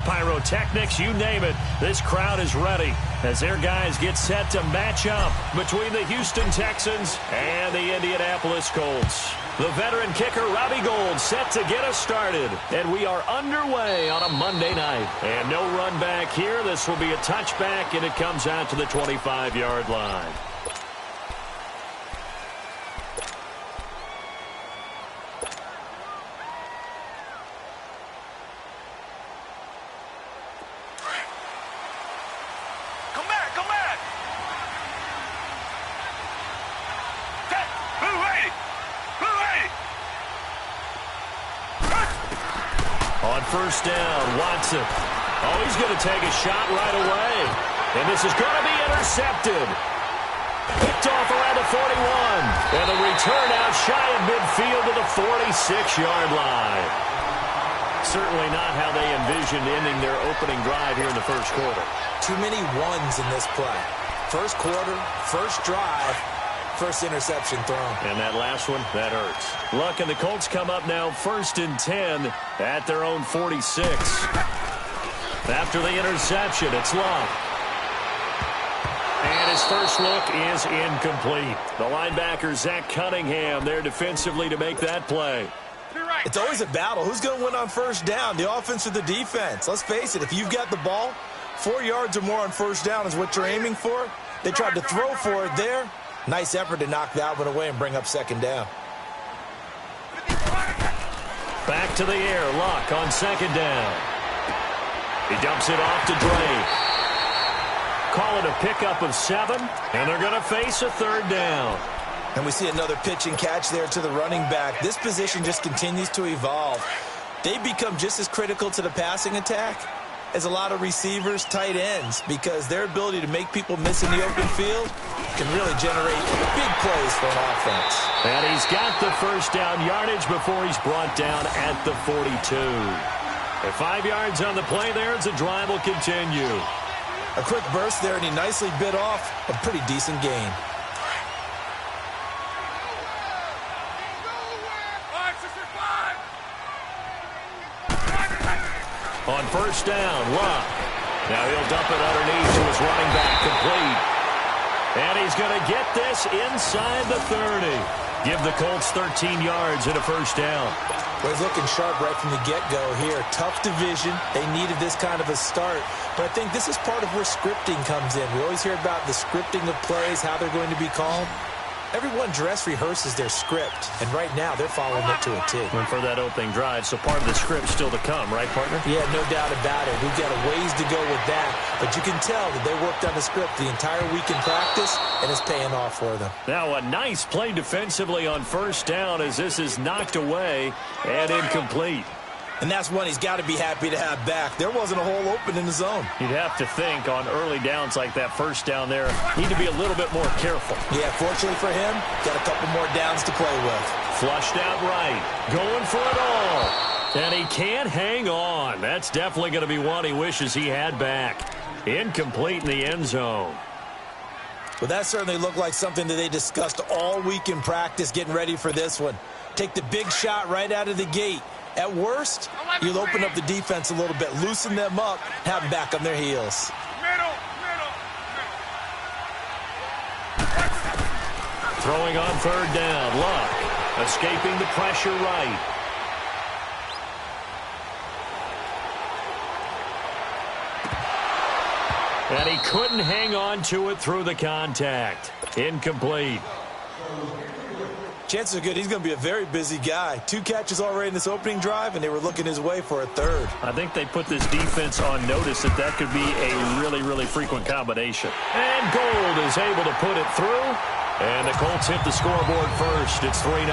pyrotechnics, you name it. This crowd is ready as their guys get set to match up between the Houston Texans and the Indianapolis Colts. The veteran kicker, Robbie Gould, set to get us started. And we are underway on a Monday night. And no run back here. This will be a touchback, and it comes out to the 25-yard line. First down, Watson. Oh, he's going to take a shot right away. And this is going to be intercepted. Picked off around the 41. And the return out shy of midfield to the 46-yard line. Certainly not how they envisioned ending their opening drive here in the first quarter. Too many ones in this play. First quarter, first drive. First interception thrown. And that last one, that hurts. Luck and the Colts come up now 1st and 10 at their own 46. After the interception, it's Luck. And his first look is incomplete. The linebacker, Zach Cunningham, there defensively to make that play. It's always a battle. Who's going to win on first down, the offense or the defense? Let's face it, if you've got the ball, 4 yards or more on first down is what you're aiming for. They tried to throw for it there. Nice effort to knock that one away and bring up second down. Back to the air, Luck on second down. He dumps it off to Drake. Call it a pickup of 7, and they're going to face a third down. And we see another pitch and catch there to the running back. This position just continues to evolve. They become just as critical to the passing attack as a lot of receivers, tight ends, because their ability to make people miss in the open field can really generate big plays for an offense. And he's got the first down yardage before he's brought down at the 42. At 5 yards on the play there, as the drive will continue. A quick burst there, and he nicely bit off a pretty decent gain. On first down, Luck. Now he'll dump it underneath to his running back, complete. And he's going to get this inside the 30. Give the Colts 13 yards and a first down. Well, he's looking sharp right from the get-go here. Tough division. They needed this kind of a start. But I think this is part of where scripting comes in. We always hear about the scripting of plays, how they're going to be called. Everyone dress rehearses their script, and right now they're following it to a T. And for that opening drive, so part of the script still to come, right, partner? Yeah, no doubt about it. We've got a ways to go with that, but you can tell that they worked on the script the entire week in practice, and it's paying off for them. Now a nice play defensively on first down as this is knocked away and incomplete. And that's one he's got to be happy to have back. There wasn't a hole open in the zone. You'd have to think on early downs like that first down there, need to be a little bit more careful. Yeah, fortunately for him, got a couple more downs to play with. Flushed out right, going for it all. And he can't hang on. That's definitely going to be one he wishes he had back. Incomplete in the end zone. Well, that certainly looked like something that they discussed all week in practice getting ready for this one. Take the big shot right out of the gate. At worst, you'll open up the defense a little bit, loosen them up, have them back on their heels. Throwing on third down, Luck escaping the pressure right. And he couldn't hang on to it through the contact. Incomplete. Chances are good he's going to be a very busy guy. 2 catches already in this opening drive, and they were looking his way for a third. I think they put this defense on notice that that could be a really, really frequent combination. And Gould is able to put it through. And the Colts hit the scoreboard first. It's 3-0.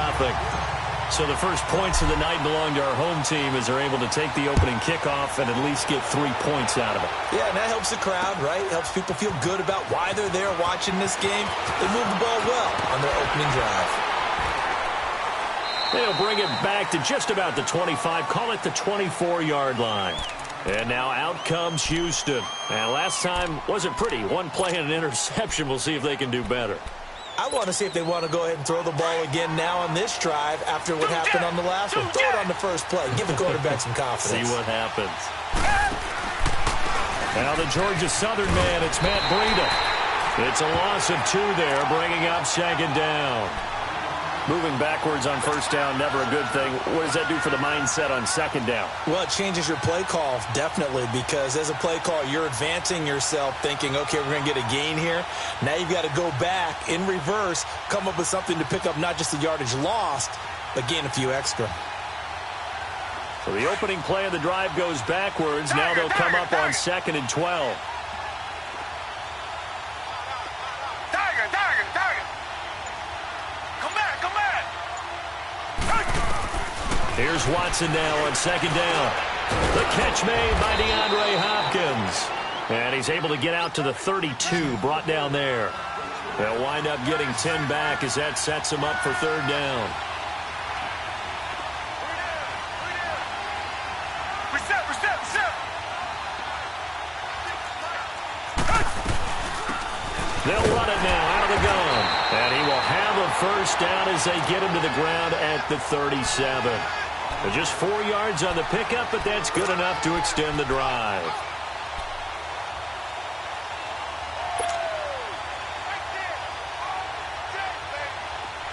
So the first points of the night belong to our home team as they're able to take the opening kickoff and at least get 3 points out of it. Yeah, and that helps the crowd, right? Helps people feel good about why they're there watching this game. They moved the ball well on their opening drive. They'll bring it back to just about the 25, call it the 24-yard line. And now out comes Houston. And last time wasn't pretty. One play and an interception. We'll see if they can do better. I want to see if they want to go ahead and throw the ball again now on this drive after what happened on the last one. Throw it on the first play. Give the quarterback some confidence. See what happens. Now the Georgia Southern man, it's Matt Breida. It's a loss of 2 there, bringing up second down. Moving backwards on first down, never a good thing. What does that do for the mindset on second down? Well, it changes your play call, definitely, because as a play call, you're advancing yourself thinking, okay, we're going to get a gain here. Now you've got to go back in reverse, come up with something to pick up not just the yardage lost, but gain a few extra. So the opening play of the drive goes backwards. Now they'll come up on 2nd and 12. Here's Watson now on 2nd down. The catch made by DeAndre Hopkins. And he's able to get out to the 32, brought down there. They'll wind up getting 10 back as that sets him up for 3rd down. They'll run it now out of the gun. And he will have a 1st down as they get him to the ground at the 37. Just 4 yards on the pickup, but that's good enough to extend the drive.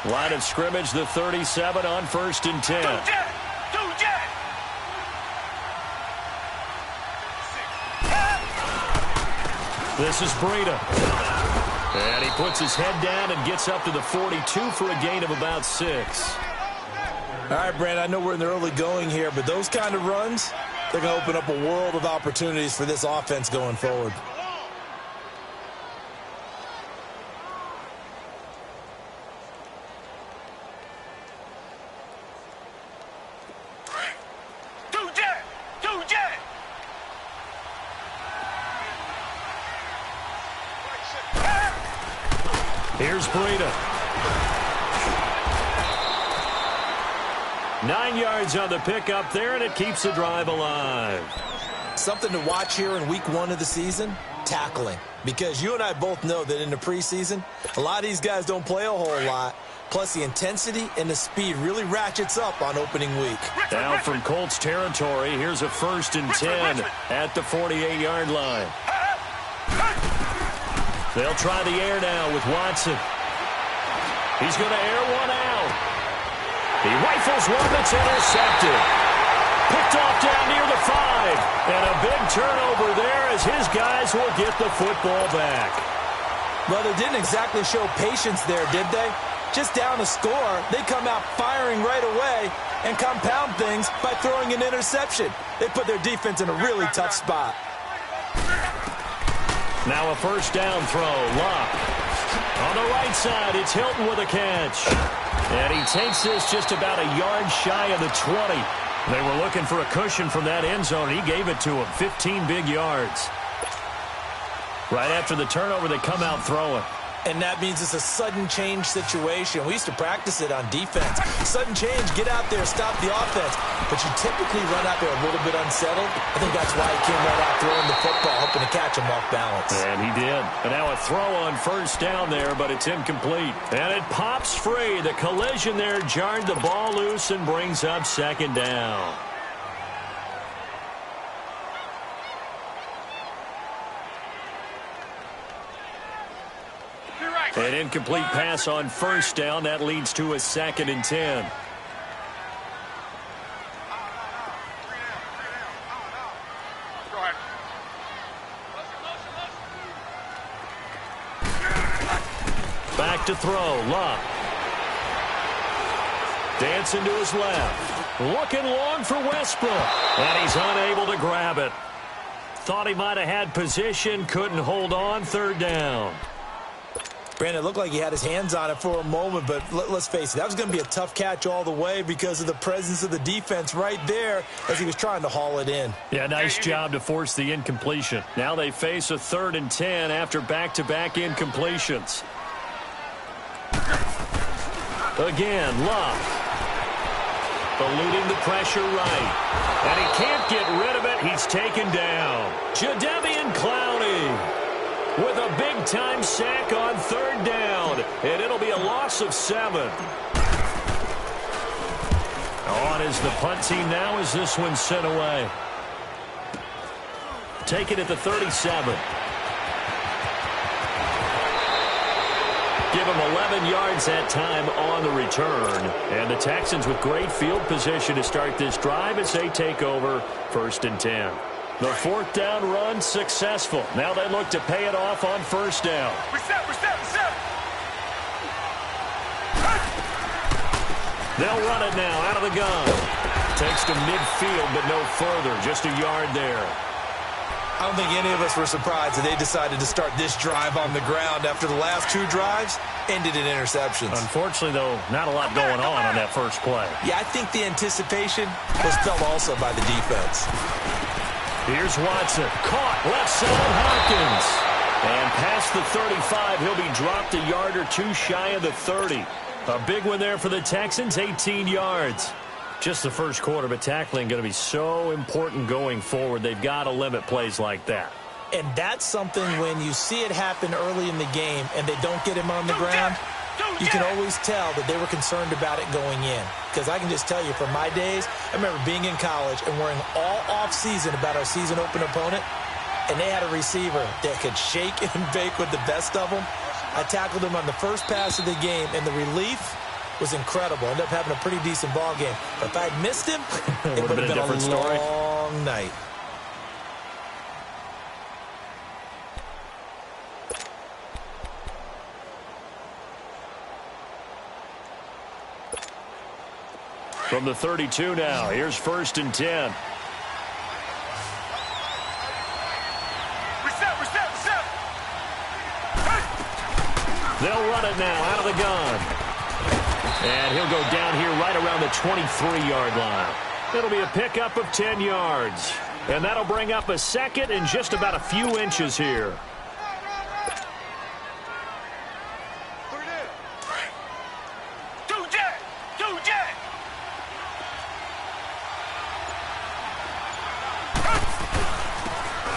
Line of scrimmage, the 37 on 1st and 10. This is Breida. And he puts his head down and gets up to the 42 for a gain of about 6. All right, Brandon, I know we're in the early going here, but those kind of runs, they're going to open up a world of opportunities for this offense going forward. Here's Breida. 9 yards on the pickup there, and it keeps the drive alive. Something to watch here in week 1 of the season, tackling. Because you and I both know that in the preseason, a lot of these guys don't play a whole lot. Plus, the intensity and the speed really ratchets up on opening week. Now from Colts territory, here's a 1st and 10 at the 48-yard line. They'll try the air now with Watson. He's going to air one out. He rifles one that's intercepted. Picked off down near the 5. And a big turnover there as his guys will get the football back. Well, they didn't exactly show patience there, did they? Just down a score, they come out firing right away and compound things by throwing an interception. They put their defense in a really tough spot. Now a 1st down throw. Luck. On the right side, it's Hilton with a catch. And he takes this just about a yard shy of the 20. They were looking for a cushion from that end zone. He gave it to him. 15 big yards. Right after the turnover, they come out throwing. And that means it's a sudden change situation. We used to practice it on defense. Sudden change, get out there, stop the offense. But you typically run out there a little bit unsettled. I think that's why he came right out throwing the football, hoping to catch him off balance. And he did. And now a throw on 1st down there, but it's incomplete. And it pops free. The collision there jarred the ball loose and brings up 2nd down. An incomplete pass on 1st down. That leads to a 2nd and 10. Back to throw. Luck. Dancing to his left. Looking long for Westbrook. And he's unable to grab it. Thought he might have had position. Couldn't hold on. 3rd down. Brandon, it looked like he had his hands on it for a moment, but let's face it, that was going to be a tough catch all the way because of the presence of the defense right there as he was trying to haul it in. Yeah, nice job to force the incompletion. Now they face a 3rd and 10 after back-to-back incompletions. Again, Luck. Eluding the pressure right. And he can't get rid of it. He's taken down. Jadeveon Clowney with a big-time sack on 3rd down. And it'll be a loss of 7. On is the punt team now as this one's sent away. take it at the 37. Give them 11 yards that time on the return. And the Texans with great field position to start this drive as they take over 1st and 10. The 4th down run successful. Now they look to pay it off on 1st down. Reset. They'll run it now out of the gun. Takes to midfield, but no further. Just a yard there. I don't think any of us were surprised that they decided to start this drive on the ground after the last 2 drives ended in interceptions. Unfortunately, though, not a lot going on that first play. Yeah, I think the anticipation was felt also by the defense. Here's Watson. Caught left side Hopkins. And past the 35, he'll be dropped a yard or 2 shy of the 30. A big one there for the Texans, 18 yards. Just the first quarter, but tackling going to be so important going forward. They've got to limit plays like that. And that's something when you see it happen early in the game and they don't get him on the ground, you can always tell that they were concerned about it going in. Because I can just tell you from my days, I remember being in college and worrying all off-season about our season open opponent, and they had a receiver that could shake and bake with the best of them. I tackled him on the first pass of the game, and the relief was incredible. Ended up having a pretty decent ball game. But if I'd missed him, it would have been a different story. long night. From the 32 now, here's 1st and 10. Reset. They'll run it now out of the gun. And he'll go down here right around the 23-yard line. It'll be a pickup of 10 yards. And that'll bring up a 2nd and just about a few inches here.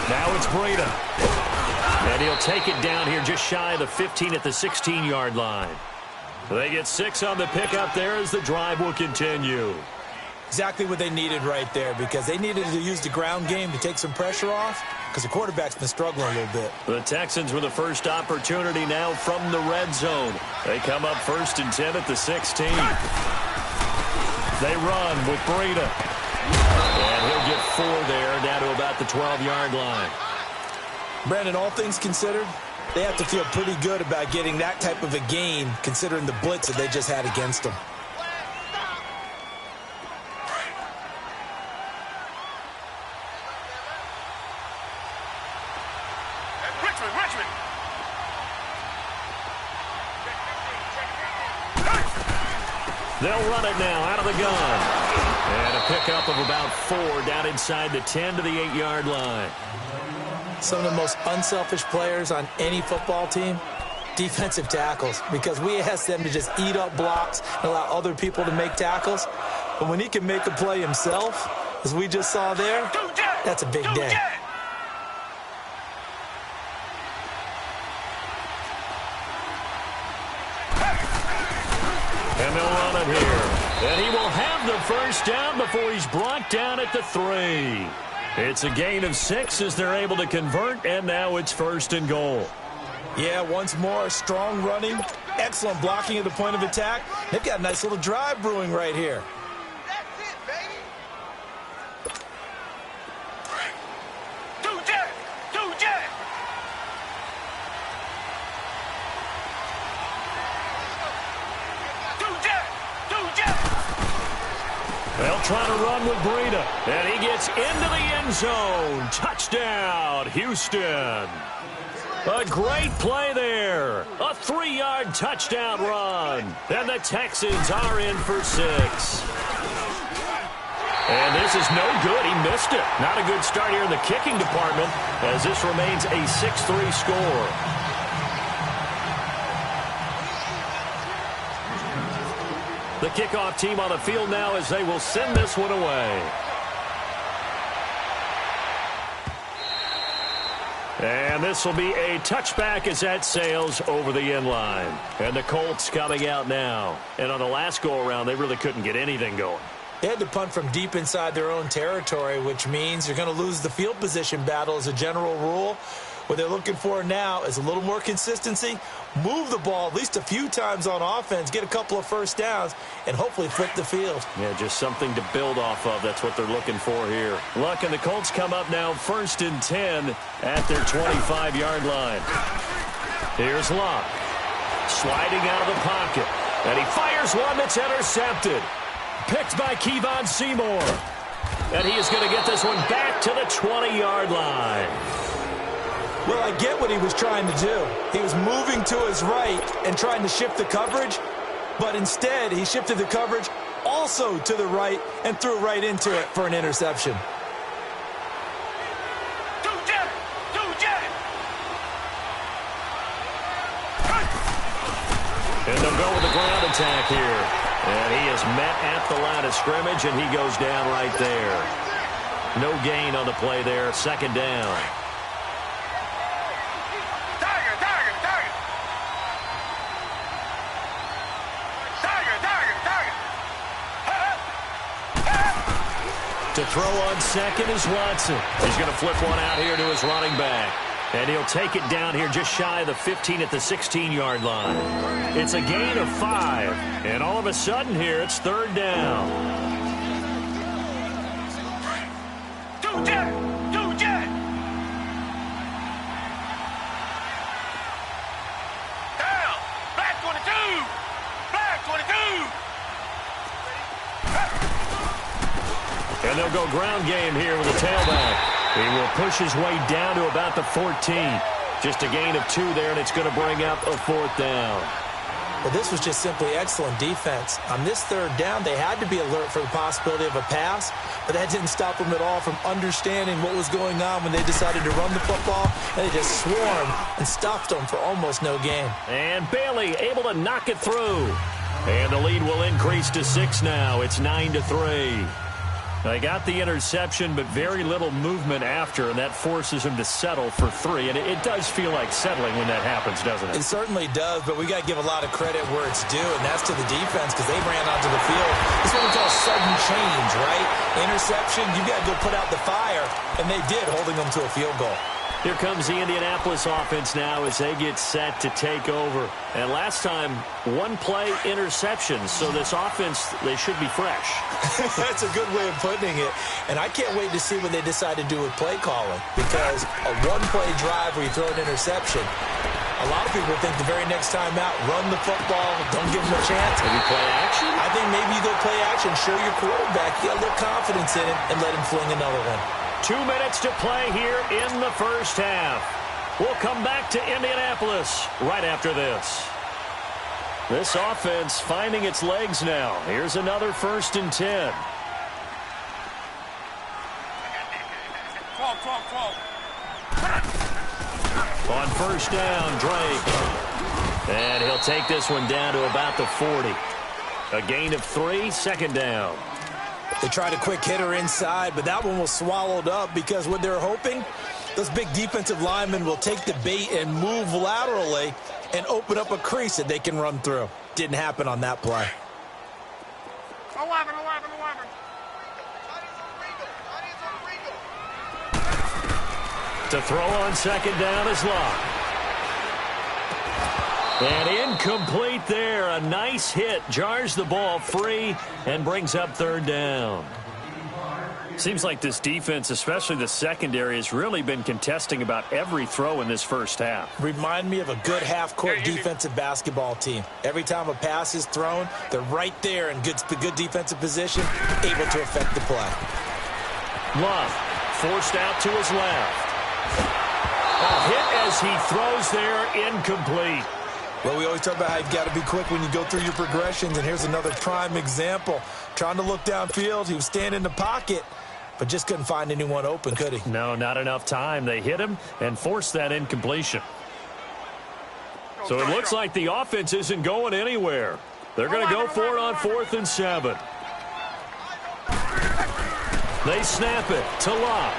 Now it's Breida. And he'll take it down here just shy of the 15 at the 16-yard line. They get 6 on the pickup there as the drive will continue. Exactly what they needed right there, because they needed to use the ground game to take some pressure off, because the quarterback's been struggling a little bit. The Texans with the first opportunity now from the red zone. They come up 1st and 10 at the 16. They run with Breida. And he'll get 4 there, down to about the 12-yard line. Brandon, all things considered, they have to feel pretty good about getting that type of a gain, considering the blitz that they just had against them. Richmond. They'll run it now out of the gun. And a pickup of about 4 down inside the 10 to the 8-yard line. Some of the most unselfish players on any football team, defensive tackles, because we ask them to just eat up blocks and allow other people to make tackles. But when he can make a play himself, as we just saw there, that's a big day. And they'll run it here. And he will have the first down before he's brought down at the 3. It's a gain of 6 as they're able to convert, and now it's 1st and goal. Yeah, once more, strong running, excellent blocking at the point of attack. They've got a nice little drive brewing right here. That's it, baby. Do that. They'll try to run with Breida, and he gets into the end zone. Touchdown, Houston. A great play there. A 3-yard touchdown run. And the Texans are in for 6. And this is no good. He missed it. Not a good start here in the kicking department, as this remains a 6-3 score. The kickoff team on the field now as they will send this one away. And this will be a touchback as that sails over the end line. And the Colts coming out now. And on the last go-around, they really couldn't get anything going. They had to punt from deep inside their own territory, which means you're going to lose the field position battle as a general rule. What they're looking for now is a little more consistency, move the ball at least a few times on offense, get a couple of first downs, and hopefully flip the field. Yeah, just something to build off of. That's what they're looking for here. Look, and the Colts come up now 1st and 10 at their 25-yard line. Here's Luck, sliding out of the pocket, and he fires one that's intercepted. Picked by Kevon Seymour. And he is going to get this one back to the 20-yard line. Well, I get what he was trying to do. He was moving to his right and trying to shift the coverage, but instead he shifted the coverage also to the right and threw right into it for an interception. And they'll go with the ground attack here. And he is met at the line of scrimmage, and he goes down right there. No gain on the play there. 2nd down. To throw on 2nd is Watson. He's going to flip one out here to his running back. And he'll take it down here just shy of the 15 at the 16-yard line. It's a gain of 5. And all of a sudden here, it's 3rd down. Down. Black 22. Black 22. And they'll go ground game here with a tailback. He will push his way down to about the 14. Just a gain of 2 there, and it's going to bring up a 4th down. Well, this was just simply excellent defense. On this 3rd down, they had to be alert for the possibility of a pass, but that didn't stop them at all from understanding what was going on when they decided to run the football, and they just swarmed and stopped them for almost no gain. And Bailey able to knock it through. And the lead will increase to 6 now. It's 9-3. They got the interception, but very little movement after, and that forces him to settle for 3. And it does feel like settling when that happens, doesn't it? It certainly does, but we got to give a lot of credit where it's due, and that's to the defense because they ran onto the field. It's what we call sudden change, right? Interception, you got to go put out the fire, and they did, holding them to a field goal. Here comes the Indianapolis offense now as they get set to take over. And last time, 1-play interceptions, so this offense, they should be fresh. That's a good way of putting it. And I can't wait to see what they decide to do with play calling, because a 1-play drive where you throw an interception, a lot of people think the very next time out, run the football, don't give them a chance. Maybe play action? I think maybe you go play action, show your quarterback, you got a little confidence in him, and let him fling another one. 2 minutes to play here in the first half. We'll come back to Indianapolis right after this. This offense finding its legs now. Here's another 1st and 10. 12. On 1st down, Drake. And he'll take this one down to about the 40. A gain of 3, 2nd down. They tried a quick hitter inside, but that one was swallowed up because what they're hoping, those big defensive linemen will take the bait and move laterally and open up a crease that they can run through. Didn't happen on that play. 11. To throw on 2nd down is Luck. And incomplete there. A nice hit. Jars the ball free and brings up 3rd down. Seems like this defense, especially the secondary, has really been contesting about every throw in this first half. Remind me of a good half-court defensive basketball team. Every time a pass is thrown, they're right there in good defensive position, able to affect the play. Love forced out to his left. A hit as he throws there, incomplete. Well, we always talk about how you've got to be quick when you go through your progressions, and here's another prime example. Trying to look downfield, he was standing in the pocket, but just couldn't find anyone open, could he? No, not enough time. They hit him and forced that incompletion. So it looks like the offense isn't going anywhere. They're going to go for it on 4th and 7. They snap it to Locke.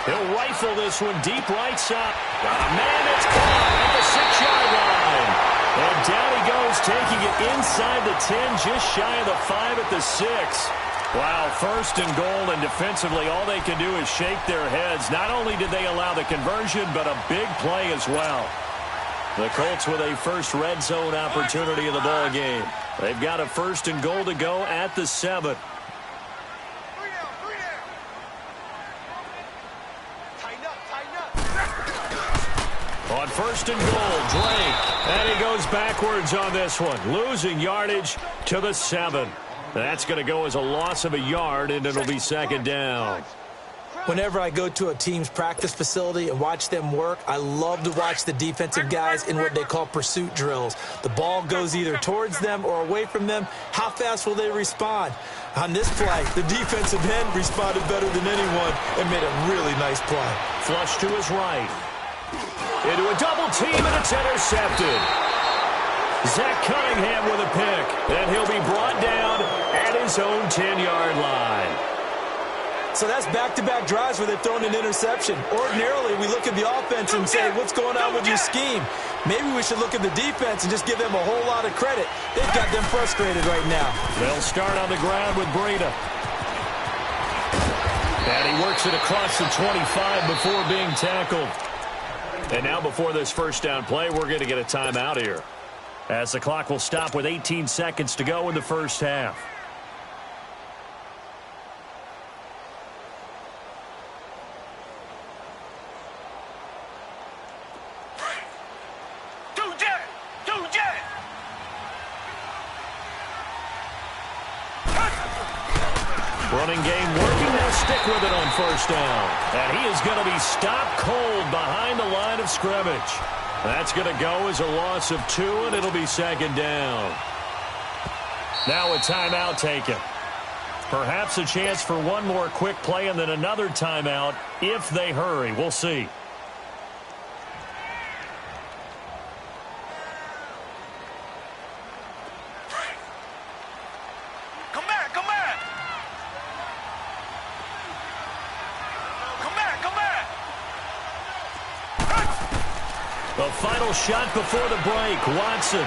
He'll rifle this one deep right side. Oh, man, it's caught at the 6-yard line. And down he goes, taking it inside the 10, just shy of the 5 at the 6. Wow, first and goal, and defensively all they can do is shake their heads. Not only did they allow the conversion, but a big play as well. The Colts with a first red zone opportunity in the ball game. They've got a first and goal to go at the 7. On first and goal, Drake. And he goes backwards on this one, losing yardage to the 7. That's going to go as a loss of a yard, and it'll be second down. Whenever I go to a team's practice facility and watch them work, I love to watch the defensive guys in what they call pursuit drills. The ball goes either towards them or away from them. How fast will they respond? On this play, the defensive end responded better than anyone and made a really nice play. Flush to his right. Into a double team, and it's intercepted. Zach Cunningham with a pick, and he'll be brought down at his own 10-yard line. So that's back-to-back drives where they've thrown an interception. Ordinarily, we look at the offense and say, what's going on with your scheme? Maybe we should look at the defense and just give them a whole lot of credit. They've got them frustrated right now. They'll start on the ground with Breida. And he works it across the 25 before being tackled. And now before this first down play, we're going to get a timeout here, as the clock will stop with 18 seconds to go in the first half. Running game working. They'll stick with it on first down. And he is going to be stopped cold behind the line of scrimmage. That's going to go as a loss of 2, and it'll be second down. Now a timeout taken. Perhaps a chance for one more quick play and then another timeout if they hurry. We'll see. The final shot before the break, Watson.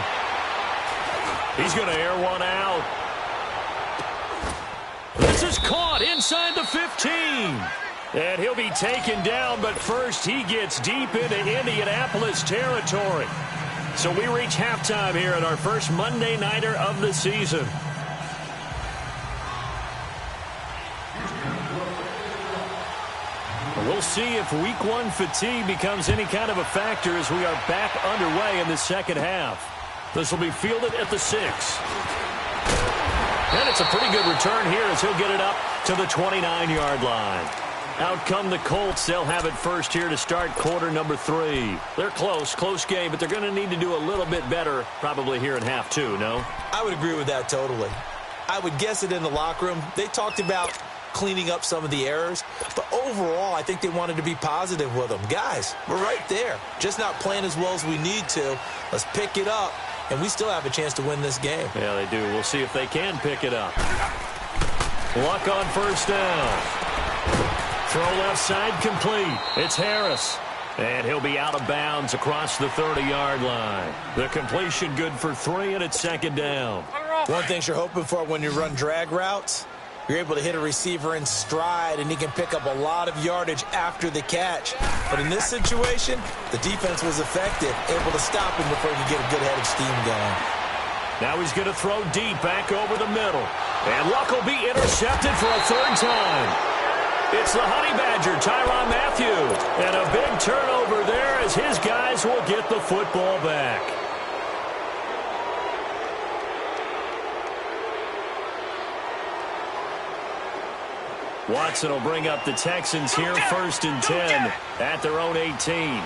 He's going to air one out. This is caught inside the 15. And he'll be taken down, but first he gets deep into Indianapolis territory. So we reach halftime here at our first Monday Nighter of the season. We'll see if Week 1 fatigue becomes any kind of a factor as we are back underway in the second half. This will be fielded at the 6. And it's a pretty good return here as he'll get it up to the 29-yard line. Out come the Colts. They'll have it first here to start quarter number 3. They're close game, but they're going to need to do a little bit better probably here in half 2, no? I would agree with that totally. I would guess it in the locker room. They talked about cleaning up some of the errors, but overall I think they wanted to be positive with them. Guys, we're right there, just not playing as well as we need to. Let's pick it up, and we still have a chance to win this game. Yeah, they do. We'll see if they can pick it up. Luck on first down. Throw left side complete. It's Harris, and he'll be out of bounds across the 30-yard line. The completion good for 3, and it's second down. One thing you're hoping for when you run drag routes, you're able to hit a receiver in stride, and he can pick up a lot of yardage after the catch. But in this situation, the defense was effective, able to stop him before he could get a good head of steam going. Now he's going to throw deep back over the middle. And Luck will be intercepted for a 3rd time. It's the Honey Badger, Tyrann Mathieu. And a big turnover there as his guys will get the football back. Watson will bring up the Texans here, 1st and 10 at their own 18.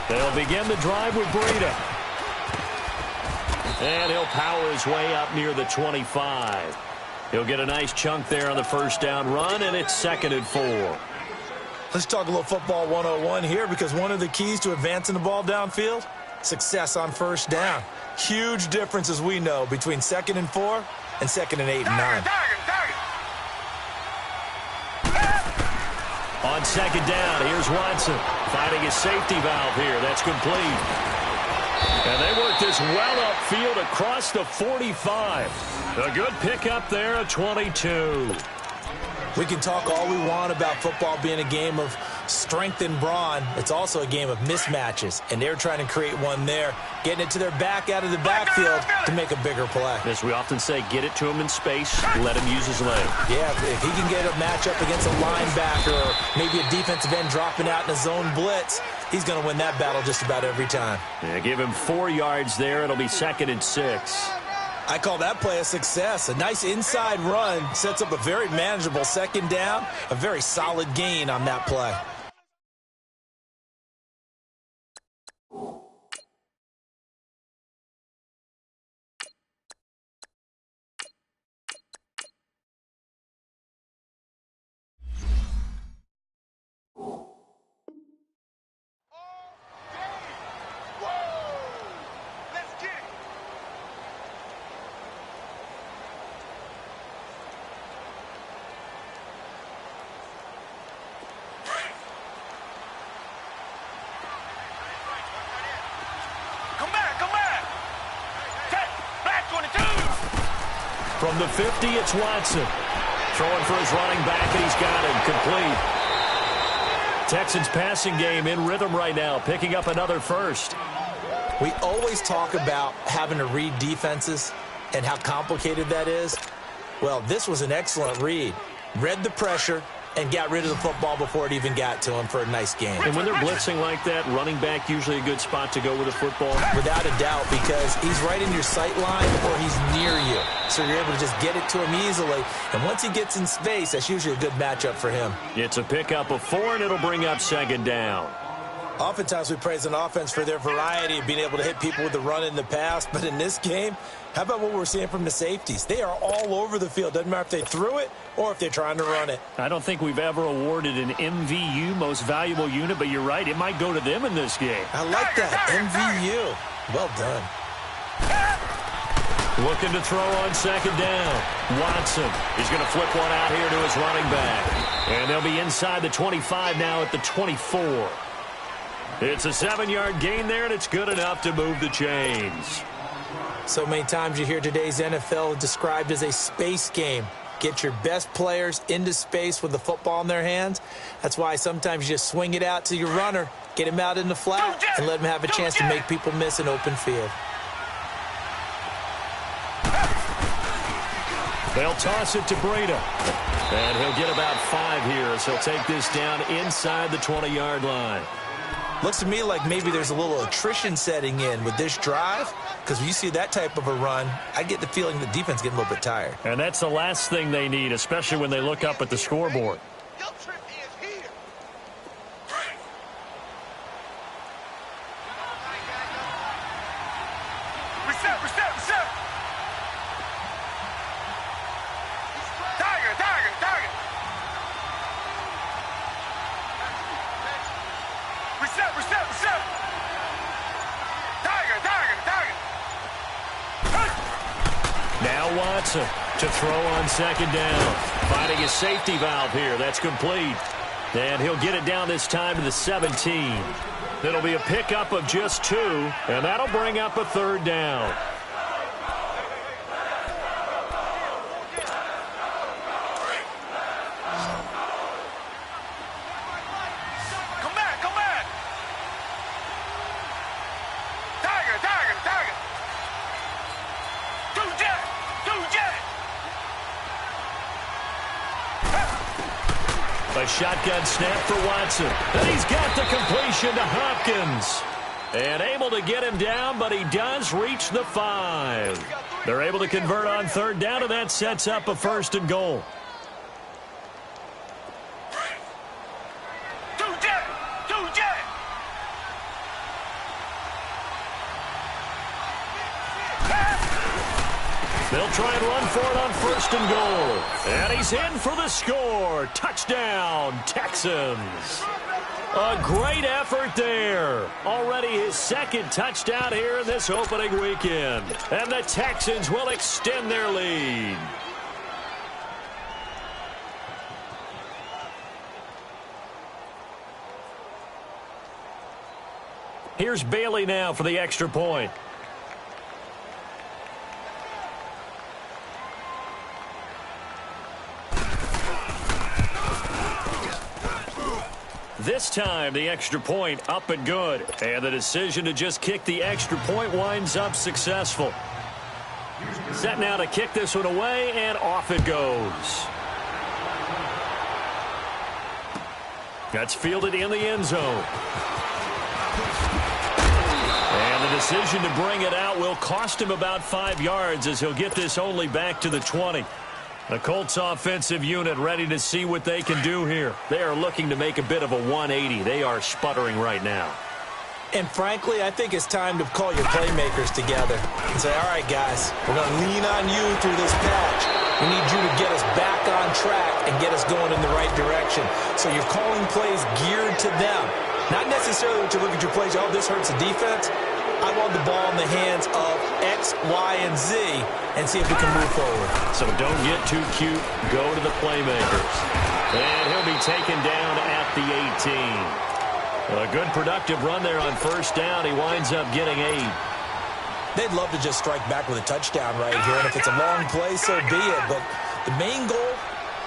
They'll begin the drive with Breida. And he'll power his way up near the 25. He'll get a nice chunk there on the first down run, and it's 2nd and 4. Let's talk a little football 101 here, because one of the keys to advancing the ball downfield, success on first down. Huge difference, as we know, between 2nd and 4 and 2nd and 8 and 9. On second down, here's Watson finding his safety valve here. That's complete. And they work this well upfield across the 45. A good pickup there at 22. We can talk all we want about football being a game of strength and brawn. It's also a game of mismatches, and they're trying to create one there, getting it to their back out of the backfield to make a bigger play. As we often say, get it to him in space, let him use his leg. Yeah, if he can get a matchup against a linebacker or maybe a defensive end dropping out in a zone blitz, he's going to win that battle just about every time. Yeah, give him 4 yards there. It'll be 2nd and 6. I call that play a success. A nice inside run sets up a very manageable second down, a very solid gain on that play. From the 50, it's Watson. Throwing for his running back, and he's got him complete. Texans passing game in rhythm right now, picking up another first. We always talk about having to read defenses and how complicated that is. Well, this was an excellent read. Read the pressure and got rid of the football before it even got to him for a nice game. And when they're blitzing like that, running back usually a good spot to go with the football? Without a doubt, because he's right in your sight line or he's near you. So you're able to just get it to him easily. And once he gets in space, that's usually a good matchup for him. It's a pickup of 4, and it'll bring up 2nd down. Oftentimes we praise an offense for their variety of being able to hit people with the run in the pass. But in this game, how about what we're seeing from the safeties? They are all over the field. Doesn't matter if they threw it or if they're trying to run it. I don't think we've ever awarded an MVU, most valuable unit, but you're right, it might go to them in this game. I like that, MVU. Well done. Looking to throw on 2nd down. Watson. He's going to flip one out here to his running back. And they'll be inside the 25 now at the 24. It's a 7-yard gain there, and it's good enough to move the chains. So many times you hear today's NFL described as a space game. Get your best players into space with the football in their hands. That's why sometimes you just swing it out to your runner, get him out in the flat, and let him have a chance to make people miss an open field. They'll toss it to Breda. And he'll get about 5 here, so he'll take this down inside the 20-yard line. Looks to me like maybe there's a little attrition setting in with this drive, because when you see that type of a run, I get the feeling the defense getting a little bit tired. And that's the last thing they need, especially when they look up at the scoreboard. Watson to throw on 2nd down. Finding his safety valve here. That's complete. And he'll get it down this time to the 17. It'll be a pickup of just 2, and that'll bring up a 3rd down. A shotgun snap for Watson. And he's got the completion to Hopkins. And able to get him down, but he does reach the 5. They're able to convert on 3rd down, and that sets up a 1st and goal. They'll try and run for it on 1st and goal. And he's in for the score. Touchdown, Texans. A great effort there. Already his 2nd touchdown here in this opening weekend. And the Texans will extend their lead. Here's Bailey now for the extra point. This time, the extra point up and good. And the decision to just kick the extra point winds up successful. Set now to kick this one away, and off it goes. That's fielded in the end zone. And the decision to bring it out will cost him about 5 yards as he'll get this only back to the 20. The Colts offensive unit ready to see what they can do here. They are looking to make a bit of a 180. They are sputtering right now. And frankly, I think it's time to call your playmakers together and say, all right, guys, we're going to lean on you through this patch. We need you to get us back on track and get us going in the right direction. So you're calling plays geared to them. Not necessarily what you look at your plays, oh, this hurts the defense. I want the ball in the hands of X, Y, and Z and see if we can move forward. So don't get too cute. Go to the playmakers. And he'll be taken down at the 18. A good productive run there on first down. He winds up getting 8. They'd love to just strike back with a touchdown right here. And if it's a long play, so be it. But the main goal,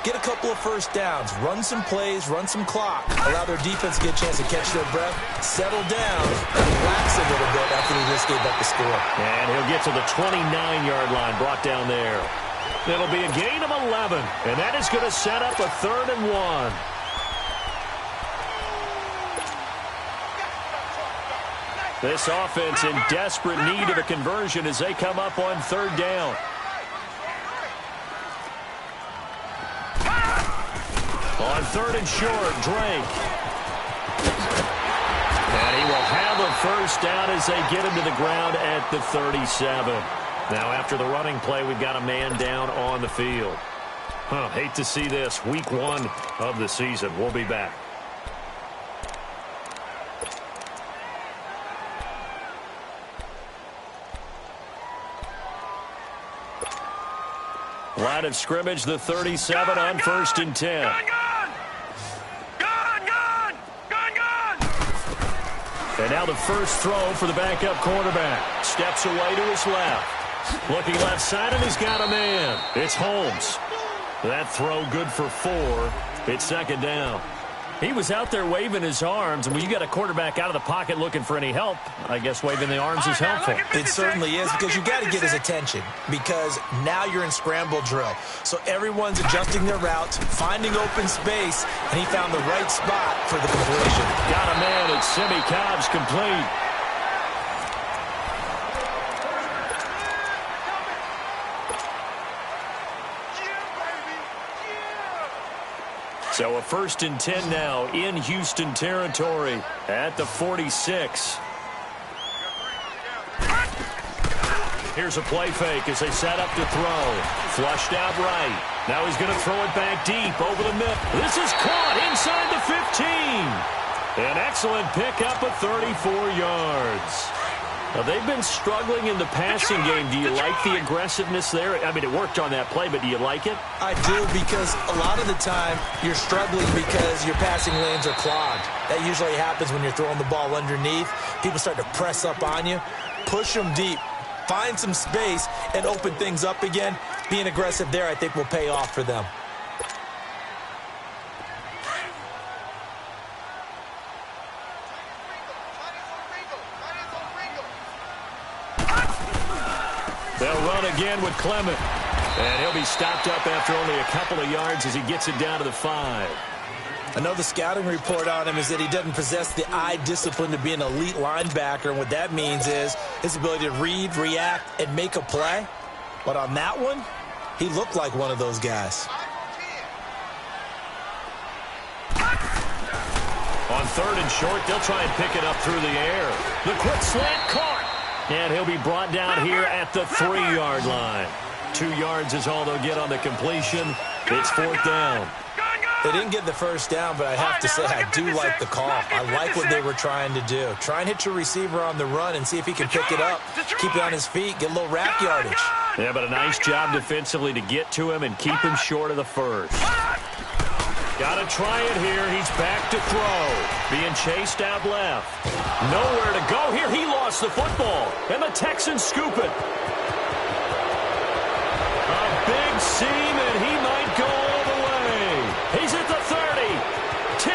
get a couple of first downs. Run some plays, run some clock. Allow their defense to get a chance to catch their breath, settle down, and relax a little bit after they just gave up the score. And he'll get to the 29-yard line, brought down there. It'll be a gain of 11. And that is going to set up a 3rd and 1. This offense in desperate need of a conversion as they come up on 3rd down. On 3rd and short, Drake. And he will have a first down as they get him to the ground at the 37. Now after the running play, we've got a man down on the field. Hate to see this. Week 1 of the season. We'll be back. Line of scrimmage, the 37 on 1st and 10. And now the first throw for the backup quarterback. Steps away to his left. Looking left side, and he's got a man. It's Holmes. That throw good for 4. It's 2nd down. He was out there waving his arms, and when you got a quarterback out of the pocket looking for any help, I guess waving the arms is helpful. It certainly is, because you got to get his attention, because now you're in scramble drill. So everyone's adjusting their routes, finding open space, and he found the right spot for the completion. Got a man at Simi Cobb's complete. So a 1st and 10 now in Houston territory at the 46. Here's a play fake as they set up to throw. Flushed out right. Now he's going to throw it back deep over the middle. This is caught inside the 15. An excellent pickup of 34 yards. Now, they've been struggling in the passing game. Do you like the aggressiveness there? I mean, it worked on that play, but do you like it? I do, because a lot of the time you're struggling because your passing lanes are clogged. That usually happens when you're throwing the ball underneath. People start to press up on you. Push them deep. Find some space and open things up again. Being aggressive there, I think, will pay off for them. They'll run again with Clement. And he'll be stopped up after only a couple of yards as he gets it down to the 5. Another scouting report on him is that he doesn't possess the eye discipline to be an elite linebacker. And what that means is his ability to read, react, and make a play. But on that one, he looked like one of those guys. On 3rd and short, they'll try and pick it up through the air. The quick slant caught. And he'll be brought down here at the 3-yard line. 2 yards is all they'll get on the completion. It's 4th down. They didn't get the first down, but I have to say I do like the call. I like what they were trying to do. Try and hit your receiver on the run and see if he can pick it up, keep it on his feet, get a little rack yardage. Yeah, but a nice job defensively to get to him and keep him short of the first. Got to try it here. He's back to throw. Being chased out left. Nowhere to go here. He lost the football. And the Texans scoop it. A big seam, and he might go all the way. He's at the 30, 10,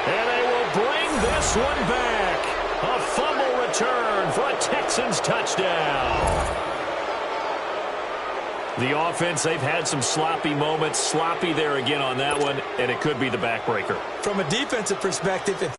and they will bring this one back. A fumble return for a Texans touchdown. The offense, they've had some sloppy moments. Sloppy there again on that one, and it could be the backbreaker. From a defensive perspective,